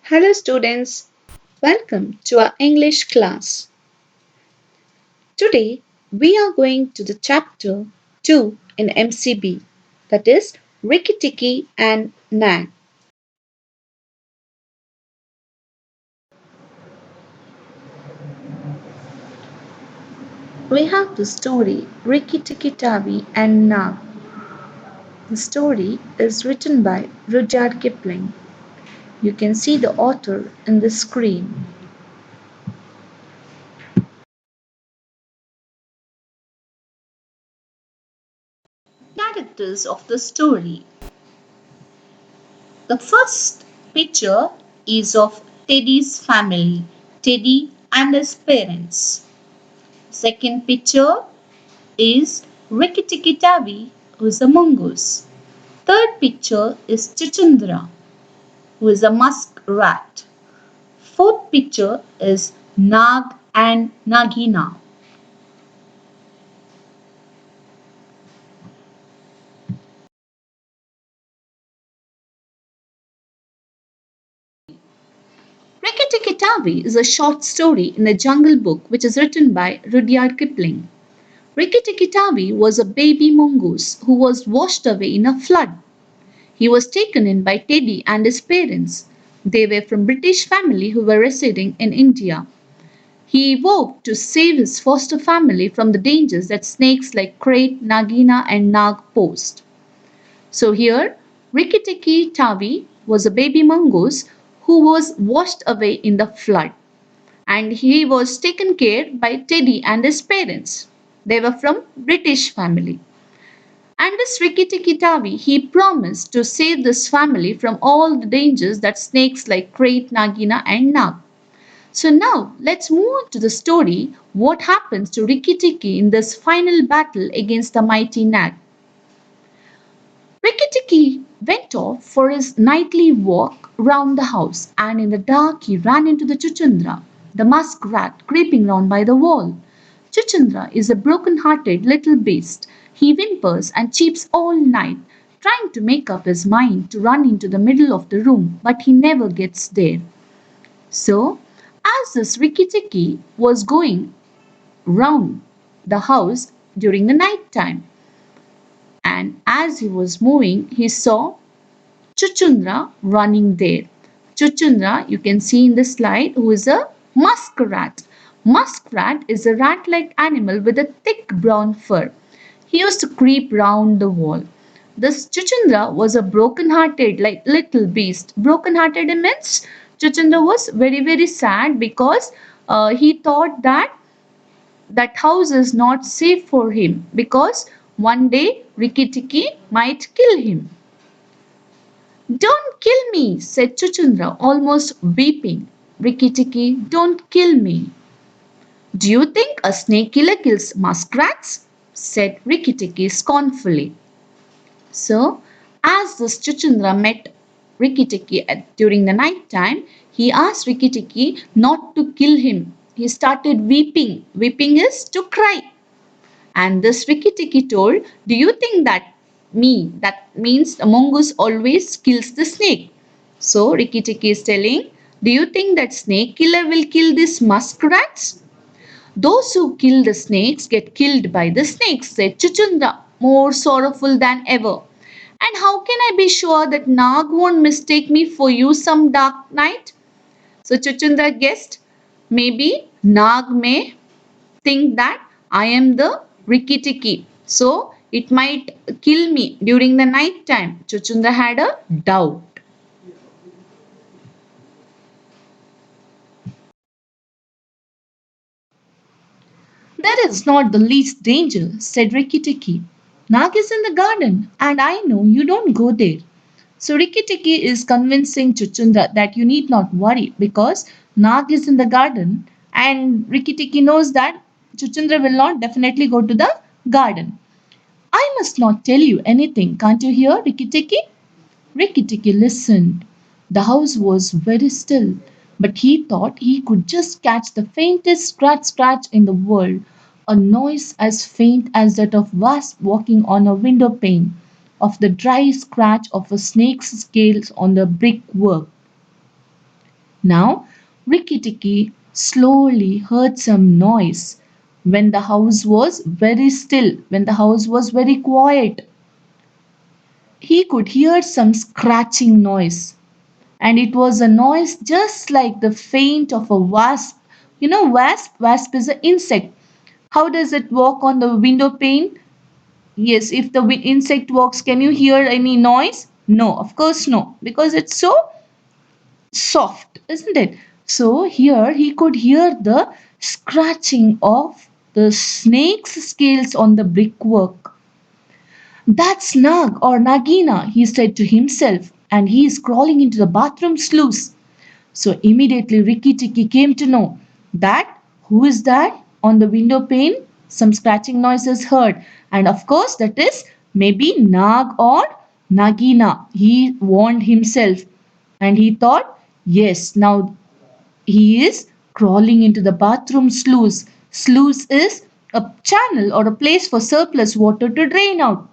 Hello, students. Welcome to our English class. Today, we are going to the chapter 2 in MCB, that is, Rikki, Tikki, and Nag. We have the story Rikki, Tikki, Tavi, and Nag. The story is written by Rudyard Kipling. You can see the author in the screen. Characters of the story. The first picture is of Teddy's family, Teddy and his parents. Second picture is Rikki Tikki Tavi, who is a mongoose. Third picture is Chuchundra, who is a muskrat. Fourth picture is Nag and Nagina. Rikki Tikki Tavi is a short story in the Jungle Book which is written by Rudyard Kipling. Rikki Tikki Tavi was a baby mongoose who was washed away in a flood. He was taken in by Teddy and his parents. They were from British family who were residing in India. He evoked to save his foster family from the dangers that snakes like Krait, Nagina and Nag posed. So here, Rikki Tikki Tavi was a baby mongoose who was washed away in the flood and he was taken care by Teddy and his parents. They were from British family. And this Rikki Tikki Tavi, he promised to save this family from all the dangers that snakes like Krait, Nagina and Nag. So now let's move on to the story what happens to Rikki Tikki in this final battle against the mighty Nag. Rikki Tikki went off for his nightly walk round the house and in the dark he ran into the Chuchundra, the muskrat creeping round by the wall. Chuchundra is a broken-hearted little beast. He whimpers and cheeps all night, trying to make up his mind to run into the middle of the room, but he never gets there. So, as this Rikki Tikki was going round the house during the night time, and as he was moving, he saw Chuchundra running there. Chuchundra, you can see in the slide, who is a muskrat. Muskrat is a rat-like animal with a thick brown fur. He used to creep round the wall. This Chuchundra was a broken-hearted, like little beast. Broken-hearted means Chuchundra was very, very sad because he thought that that house is not safe for him because one day Rikki Tikki might kill him. Don't kill me, said Chuchundra, almost weeping. Rikki Tikki, don't kill me. Do you think a snake killer kills muskrats? Said Rikki Tikki scornfully. So, as this Chuchundra met Rikki Tikki during the night time, he asked Rikki Tikki not to kill him. He started weeping. Weeping is to cry. And this Rikki Tikki told, do you think that means the mongoose always kills the snake? So Rikki Tikki is telling, do you think that snake killer will kill these muskrats? Those who kill the snakes get killed by the snakes, said Chuchundra, more sorrowful than ever. And how can I be sure that Nag won't mistake me for you some dark night? So Chuchundra guessed, maybe Nag may think that I am the Rikki Tikki. So it might kill me during the night time. Chuchundra had a doubt. That is not the least danger, said Rikki Tikki. Nag is in the garden, and I know you don't go there. So Rikki Tikki is convincing Chuchundra that you need not worry because Nag is in the garden, and Rikki Tikki knows that Chuchundra will not definitely go to the garden. I must not tell you anything, can't you hear, Rikki Tikki? Rikki Tikki listened. The house was very still, but he thought he could just catch the faintest scratch scratch in the world, a noise as faint as that of wasp walking on a window pane, of the dry scratch of a snake's scales on the brickwork. Now, Rikki Tikki slowly heard some noise when the house was very still, when the house was very quiet. He could hear some scratching noise, and it was a noise just like the faint of a wasp. You know, wasp is an insect. How does it walk on the window pane? Yes, if the insect walks, can you hear any noise? No, of course no, because it's so soft, isn't it? So here he could hear the scratching of the snake's scales on the brickwork. That's Nag or Nagina, he said to himself, and he is crawling into the bathroom sluice. So immediately Rikki Tikki came to know that who is that on the window pane? Some scratching noise is heard. And of course, that is maybe Nag or Nagina. He warned himself and he thought, yes, now he is crawling into the bathroom sluice. Sluice is a channel or a place for surplus water to drain out.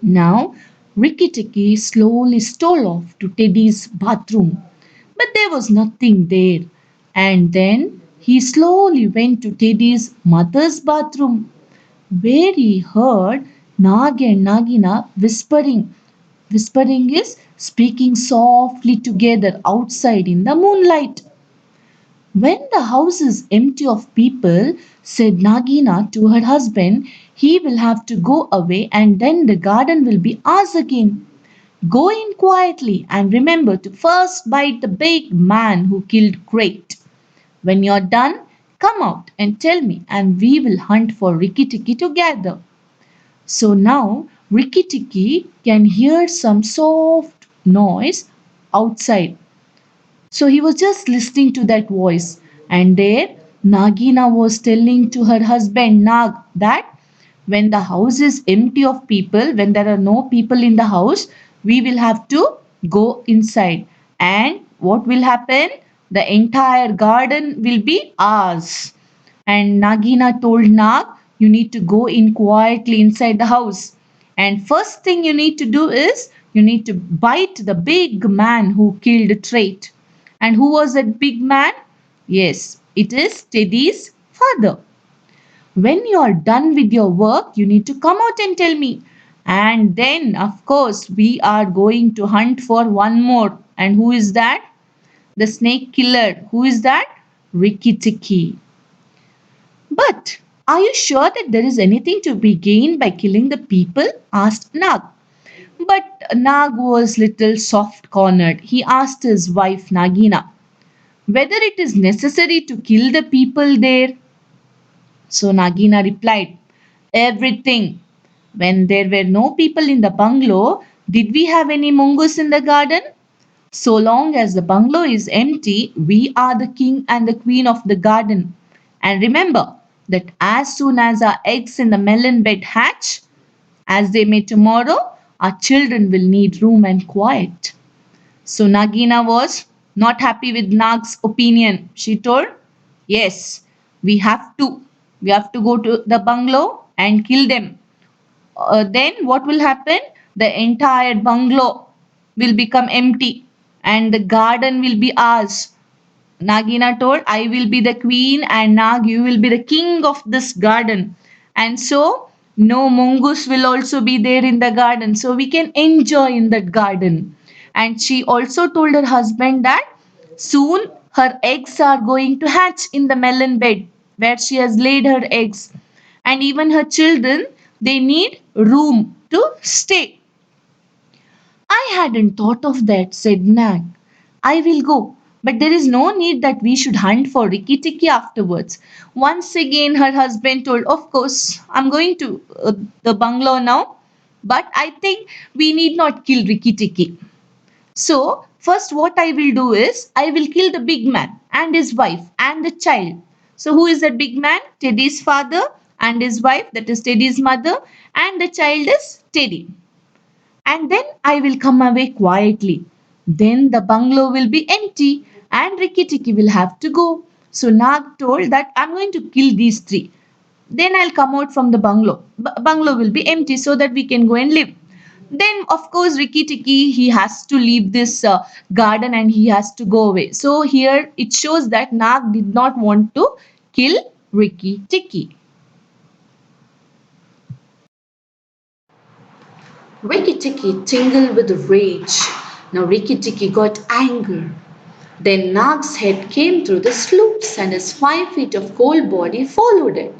Now, Rikki Tikki slowly stole off to Teddy's bathroom, but there was nothing there. And then he slowly went to Teddy's mother's bathroom, where he heard Nag and Nagina whispering. Whispering is speaking softly together outside in the moonlight. When the house is empty of people, said Nagina to her husband, he will have to go away and then the garden will be ours again. Go in quietly and remember to first bite the big man who killed Crate. When you're done, come out and tell me and we will hunt for Rikki Tikki together. So now Rikki Tikki can hear some soft noise outside, so he was just listening to that voice. And there, Nagina was telling to her husband Nag that when the house is empty of people, when there are no people in the house, we will have to go inside. And what will happen? The entire garden will be ours. And Nagina told Nag, you need to go in quietly inside the house. And first thing you need to do is you need to bite the big man who killed Trait. And who was that big man? Yes, it is Teddy's father. When you are done with your work, you need to come out and tell me. And then, of course, we are going to hunt for one more. And who is that? The snake killer. Who is that? Rikki Tikki. But are you sure that there is anything to be gained by killing the people? Asked Nag. But Nag was little soft cornered. He asked his wife Nagina whether it is necessary to kill the people there. So Nagina replied, everything. When there were no people in the bungalow, did we have any mongoose in the garden? So long as the bungalow is empty, we are the king and the queen of the garden. And remember that as soon as our eggs in the melon bed hatch, as they may tomorrow, our children will need room and quiet. So Nagina was not happy with Nag's opinion. She told, yes, we have to. We have to go to the bungalow and kill them. Then what will happen? The entire bungalow will become empty and the garden will be ours. Nagina told, I will be the queen and Nag, you will be the king of this garden. And so, no mongoose will also be there in the garden. So, we can enjoy in that garden. And she also told her husband that soon her eggs are going to hatch in the melon bed where she has laid her eggs. And even her children, they need room to stay. I hadn't thought of that, said Nag. I will go, but there is no need that we should hunt for Rikki Tikki afterwards. Once again, her husband told, of course, I'm going to the bungalow now, but I think we need not kill Rikki Tikki. So, first, what I will do is I will kill the big man and his wife and the child. So, who is that big man? Teddy's father and his wife, that is Teddy's mother, and the child is Teddy, and then I will come away quietly. Then the bungalow will be empty and Rikki Tikki will have to go. So Nag told that I'm going to kill these three. Then I'll come out from the bungalow. Bungalow will be empty so that we can go and live. Then, of course, Rikki Tikki, he has to leave this garden and he has to go away. So here it shows that Nag did not want to kill Rikki Tikki. Rikki Tikki tingled with rage. Now Rikki Tikki got anger. Then Nag's head came through the sloops and his 5 feet of cold body followed it.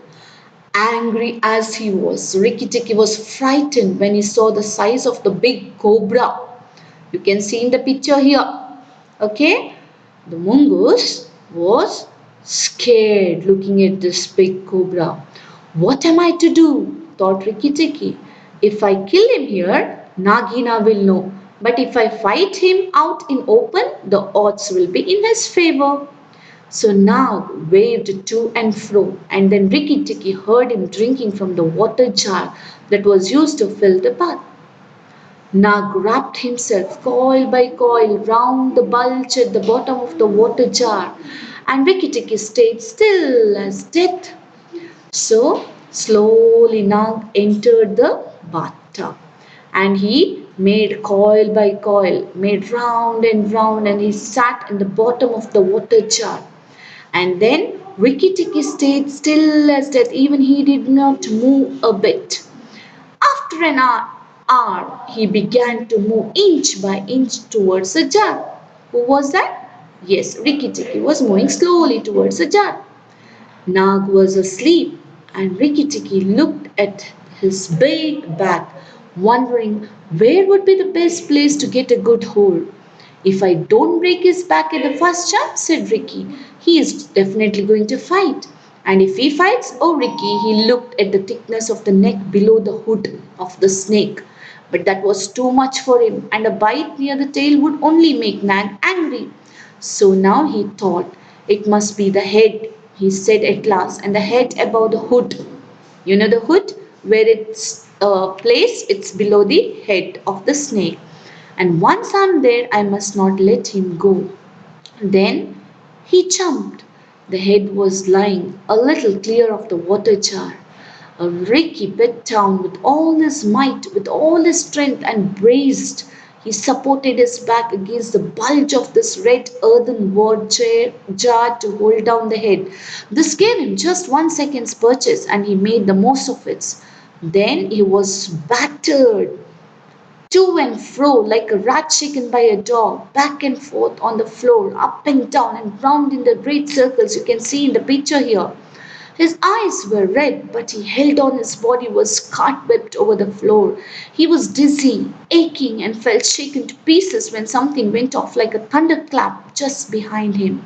Angry as he was, Rikki Tikki was frightened when he saw the size of the big cobra. You can see in the picture here. Okay? The mongoose was scared looking at this big cobra. What am I to do? Thought Rikki Tikki. If I kill him here, Nagina will know. But if I fight him out in open, the odds will be in his favor. So Nag waved to and fro, and then Rikki Tikki heard him drinking from the water jar that was used to fill the bath. Nag wrapped himself coil by coil round the bulge at the bottom of the water jar, and Rikki Tikki stayed still as death. So slowly Nag entered the bathtub, and he made coil by coil, made round, and he sat in the bottom of the water jar. And then Rikki Tikki stayed still as death, even he did not move a bit. After an hour, he began to move inch by inch towards the jar. Who was that? Yes, Rikki Tikki was moving slowly towards the jar. Nag was asleep, and Rikki Tikki looked at his big back, wondering where would be the best place to get a good hold. If I don't break his back at the first jump, said Rikki, he is definitely going to fight. And if he fights, oh Rikki, he looked at the thickness of the neck below the hood of the snake. But that was too much for him, and a bite near the tail would only make Nag angry. So now he thought, it must be the head, he said at last, and the head above the hood. You know the hood where it's placed, it's below the head of the snake. And once I'm there, I must not let him go. Then he jumped. The head was lying a little clear of the water jar. Rikki bit down with all his might, with all his strength, and braced. He supported his back against the bulge of this red earthenware jar to hold down the head. This gave him just 1 second's purchase, and he made the most of it. Then he was battered to and fro like a rat shaken by a dog, back and forth on the floor, up and down and round in the great circles you can see in the picture here. His eyes were red, but he held on. His body was cartwhipped over the floor. He was dizzy, aching, and felt shaken to pieces when something went off like a thunderclap just behind him.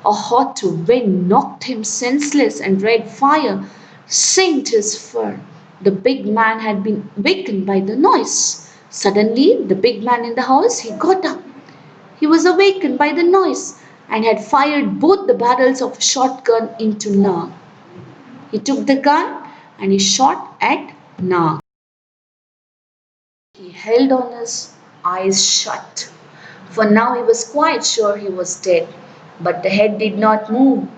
A hot wind knocked him senseless, and red fire singed his fur. The big man had been wakened by the noise. Suddenly, the big man in the house, he got up. He was awakened by the noise and had fired both the barrels of a shotgun into Nag. He took the gun and he shot at Nag. He held on his eyes shut, for now he was quite sure he was dead. But the head did not move,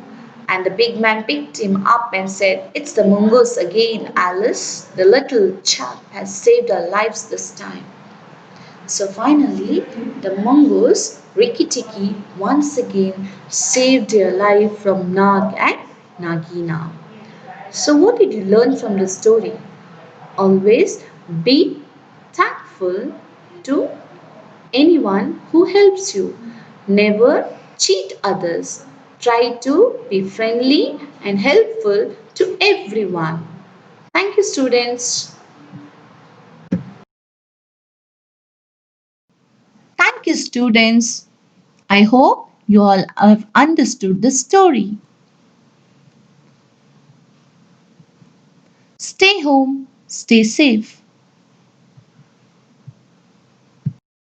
and the big man picked him up and said, "It's the mongoose again, Alice. The little chap has saved our lives this time." So finally, the mongoose, Rikki Tikki, once again saved their life from Nag and Nagina. So, what did you learn from the story? Always be thankful to anyone who helps you. Never cheat others. Try to be friendly and helpful to everyone. Thank you, students. Thank you, students. I hope you all have understood the story. Stay home, stay safe.